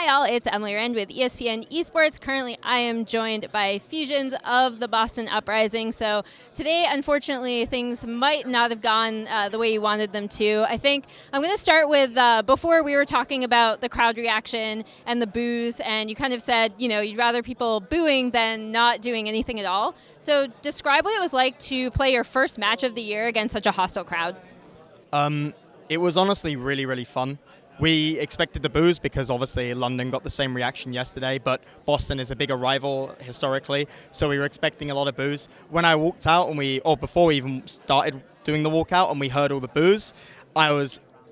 Hi all, it's Emily Rand with ESPN Esports. Currently I am joined by Fusions of the Boston Uprising. So today, unfortunately, things might not have gone the way you wanted them to. I think I'm going to start with, before we were talking about the crowd reaction and the boos, and you kind of said, you know, you'd rather people booing than not doing anything at all. So describe what it was like to play your first match of the year against such a hostile crowd. It was honestly really, really fun. We expected the boos because obviously London got the same reaction yesterday, but Boston is a bigger rival historically, so we were expecting a lot of boos. When I walked out before we even started doing the walkout and we heard all the boos,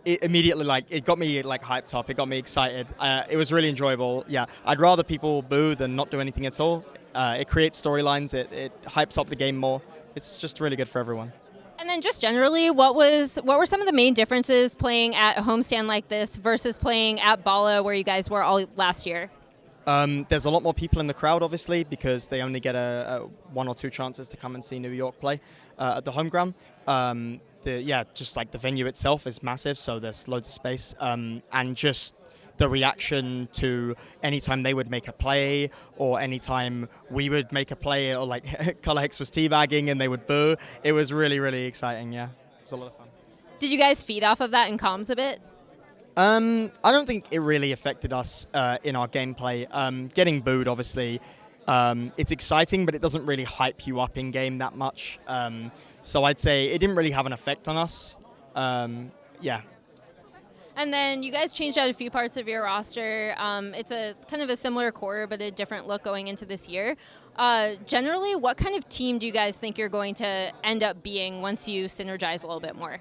immediately it got me hyped up, it got me excited. It was really enjoyable. Yeah, I'd rather people boo than not do anything at all. It creates storylines, it hypes up the game more. It's just really good for everyone. And then just generally, what were some of the main differences playing at a homestand like this versus playing at Bala where you guys were all last year? There's a lot more people in the crowd, obviously, because they only get one or two chances to come and see New York play at the home ground. Just like the venue itself is massive, so there's loads of space. And just the reaction to anytime they would make a play or anytime we would make a play or like Color Hex was teabagging and they would boo. It was really, really exciting, yeah. It was a lot of fun. Did you guys feed off of that in comms a bit? I don't think it really affected us in our gameplay. Getting booed, obviously, it's exciting, but it doesn't really hype you up in-game that much. So I'd say it didn't really have an effect on us. Yeah. And then you guys changed out a few parts of your roster. It's a kind of a similar core, but a different look going into this year. Generally, what kind of team do you guys think you're going to end up being once you synergize a little bit more?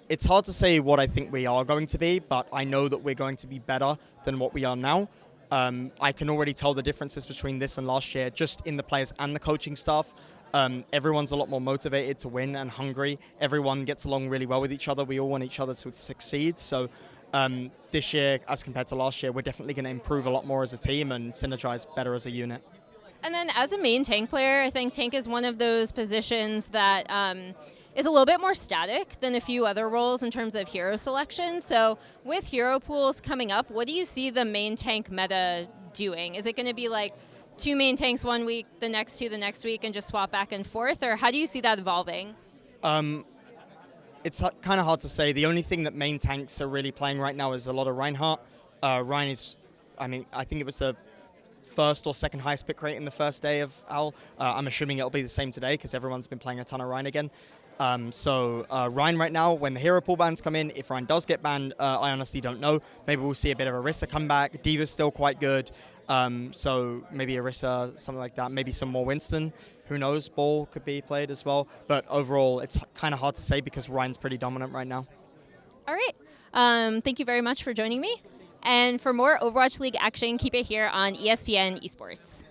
It's hard to say what I think we are going to be, but I know that we're going to be better than what we are now. I can already tell the differences between this and last year, just in the players and the coaching staff. Everyone's a lot more motivated to win and hungry. Everyone gets along really well with each other. We all want each other to succeed. So this year, as compared to last year, we're definitely going to improve a lot more as a team and synergize better as a unit. And then as a main tank player, I think tank is one of those positions that is a little bit more static than a few other roles in terms of hero selection. So with hero pools coming up, what do you see the main tank meta doing? Is it going to be like 2 main tanks one week, the next 2 the next week, and just swap back and forth? Or how do you see that evolving? It's kind of hard to say. The only thing that main tanks are really playing right now is a lot of Reinhardt. Rein is, I think it was the first or second highest pick rate in the first day of OWL. I'm assuming it'll be the same today because everyone's been playing a ton of Rein again. Rein right now, when the hero pool bans come in, if Rein does get banned, I honestly don't know. Maybe we'll see a bit of Orisa come back. Diva's still quite good. So maybe Orisa, something like that. Maybe some more Winston. Who knows? Ball could be played as well. But overall, it's kind of hard to say because Ryan's pretty dominant right now. All right. Thank you very much for joining me. And for more Overwatch League action, keep it here on ESPN Esports.